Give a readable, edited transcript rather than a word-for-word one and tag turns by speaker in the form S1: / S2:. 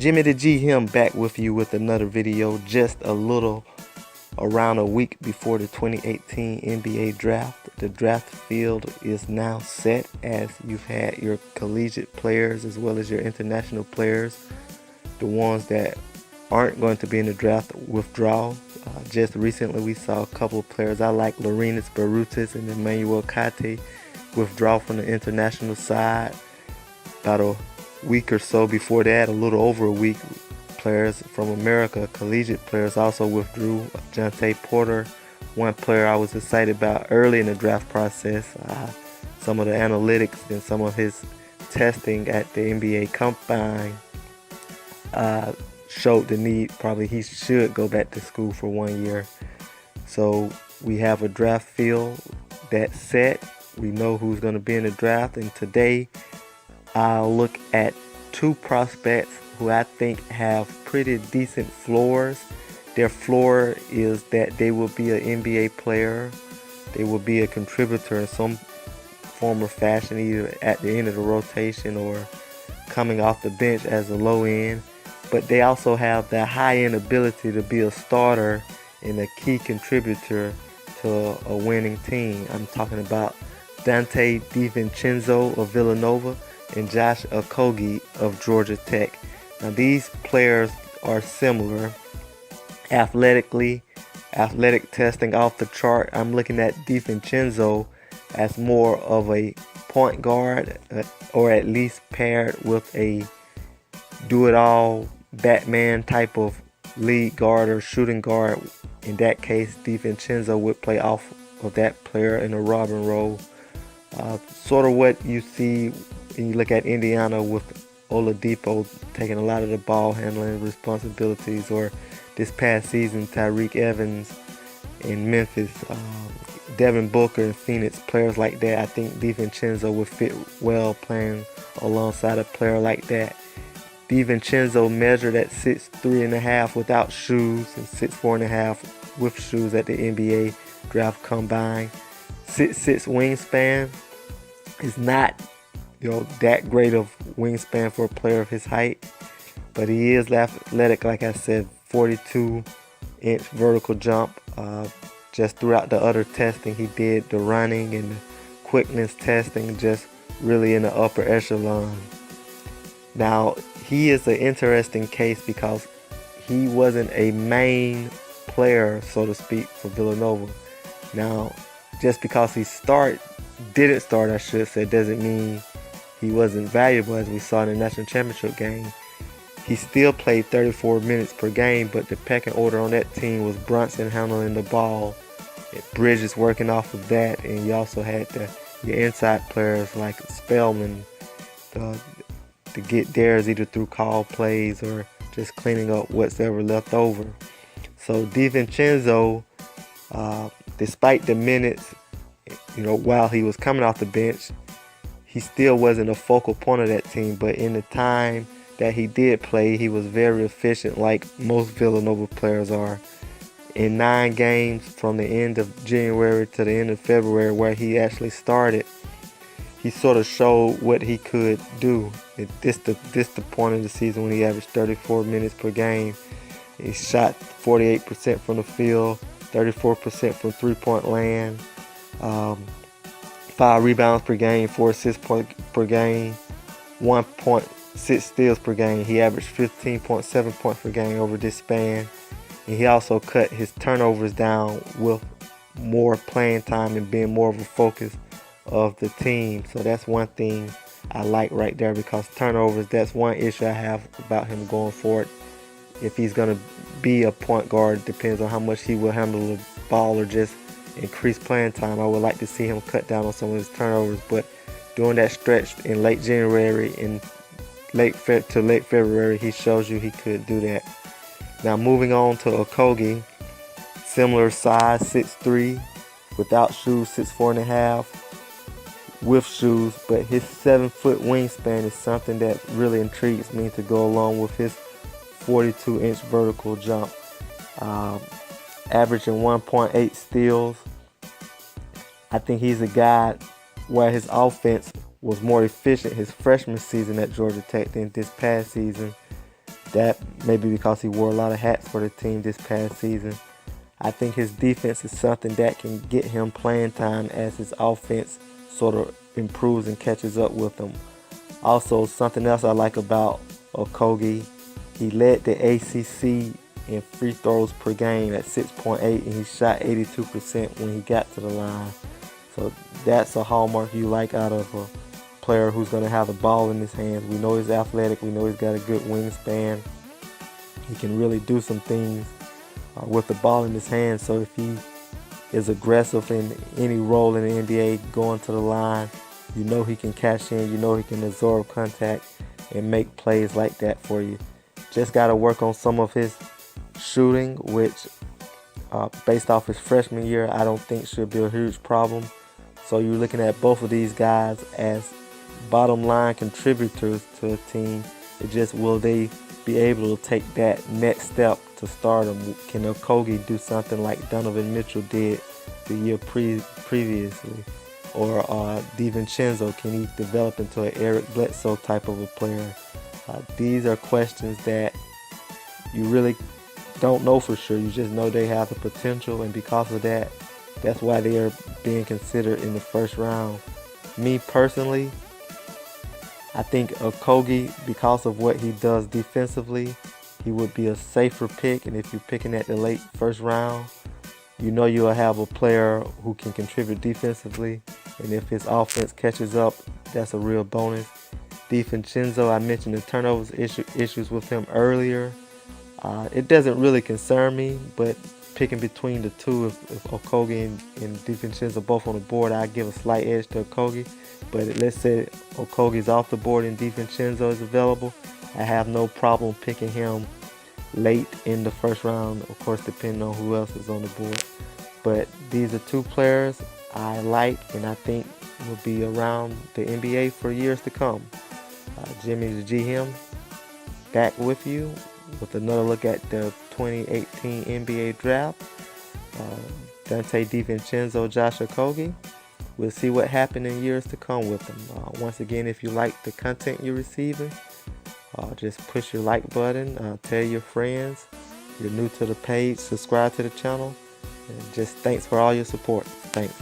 S1: Jimmy the G him back with you with another video just around a week before the 2018 NBA draft. The draft field is now set as you've had your collegiate players as well as your international players. The ones that aren't going to be in the draft withdraw. Just recently we saw a couple of players I like, Larinus Barutis and Emmanuel Kate, withdraw from the international side. About a week or so before that, a little over a week, players from America, collegiate players, also withdrew. Donte Porter, one player I was excited about early in the draft process. Some of the analytics and some of his testing at the NBA Combine showed the need. Probably he should go back to school for 1 year. So we have a draft field that's set. We know who's going to be in the draft, and today I'll look at two prospects who I think have pretty decent floors. Their floor is that they will be an NBA player. They will be a contributor in some form or fashion, either at the end of the rotation or coming off the bench as a low end. But they also have the high end ability to be a starter and a key contributor to a winning team. I'm talking about Donte DiVincenzo of Villanova and Josh Okogie of Georgia Tech. Now these players are similar athletically, athletic testing off the chart. I'm looking at DiVincenzo as more of a point guard, or at least paired with a do-it-all Batman type of lead guard or shooting guard. In that case, DiVincenzo would play off of that player in a Robin role. Sort of what you see when you look at Indiana with Oladipo taking a lot of the ball handling responsibilities, or this past season Tyreke Evans in Memphis, Devin Booker in Phoenix, players like that. I think DiVincenzo would fit well playing alongside a player like that. DiVincenzo measured at 6'3.5" without shoes and 6'4.5" with shoes at the NBA Draft Combine. 6'6" wingspan is not, that great of wingspan for a player of his height, but he is athletic. Like I said, 42-inch vertical jump. Just throughout the other testing, he did the running and the quickness testing, just really in the upper echelon. Now, he is an interesting case because he wasn't a main player, so to speak, for Villanova. Now, just because he didn't start, I should say, doesn't mean he wasn't valuable, as we saw in the national championship game. He still played 34 minutes per game, but the pecking order on that team was Brunson handling the ball, Bridges working off of that, and you also had your inside players like Spellman to get theirs either through call plays or just cleaning up what's ever left over. So DiVincenzo, despite the minutes, while he was coming off the bench, he still wasn't a focal point of that team. But in the time that he did play, he was very efficient, like most Villanova players are. In 9 games from the end of January to the end of February, where he actually started, he sort of showed what he could do. This the point of the season when he averaged 34 minutes per game. He shot 48% from the field, 34% from three-point land, 5 rebounds per game, 4 assists per game, 1.6 steals per game. He averaged 15.7 points per game over this span. And he also cut his turnovers down with more playing time and being more of a focus of the team. So that's one thing I like right there, because turnovers, that's one issue I have about him going forward. If he's going to be a point guard, it depends on how much he will handle the ball or just increase playing time. I would like to see him cut down on some of his turnovers, but during that stretch in late January and late February, he shows you he could do that. Now moving on to Okogie, similar size, 6'3", without shoes 6'4.5", with shoes, but his 7-foot wingspan is something that really intrigues me to go along with his 42-inch vertical jump. Averaging 1.8 steals. I think he's a guy where his offense was more efficient his freshman season at Georgia Tech than this past season. That may be because he wore a lot of hats for the team this past season. I think his defense is something that can get him playing time as his offense sort of improves and catches up with him. Also, something else I like about Okogie, he led the ACC in free throws per game at 6.8, and he shot 82% when he got to the line. So that's a hallmark you like out of a player who's going to have the ball in his hands. We know he's athletic. We know he's got a good wingspan. He can really do some things with the ball in his hands. So if he is aggressive in any role in the NBA, going to the line, you know he can cash in. You know he can absorb contact and make plays like that for you. Just got to work on some of his shooting, which based off his freshman year, I don't think should be a huge problem. So you're looking at both of these guys as bottom line contributors to a team. It just, will they be able to take that next step to stardom? Can Okogie do something like Donovan Mitchell did the year previously? Or DiVincenzo, can he develop into an Eric Bledsoe type of a player? These are questions that you really don't know for sure. You just know they have the potential, and because of that, that's why they are being considered in the first round. Me personally, I think Okogie, because of what he does defensively, he would be a safer pick. And if you're picking at the late first round, you know you'll have a player who can contribute defensively. And if his offense catches up, that's a real bonus. DiVincenzo, I mentioned the turnovers issues with him earlier. It doesn't really concern me, but picking between the two, if Okogie and DiVincenzo both on the board, I give a slight edge to Okogie. But let's say Okogie's off the board and DiVincenzo is available, I have no problem picking him late in the first round, of course depending on who else is on the board. But these are two players I like and I think will be around the NBA for years to come. Jimmy the GM back with you with another look at the 2018 NBA Draft. Donte DiVincenzo, Josh Okogie. We'll see what happened in years to come with them. Once again, if you like the content you're receiving, just push your like button, tell your friends. If you're new to the page, subscribe to the channel. And just thanks for all your support. Thanks.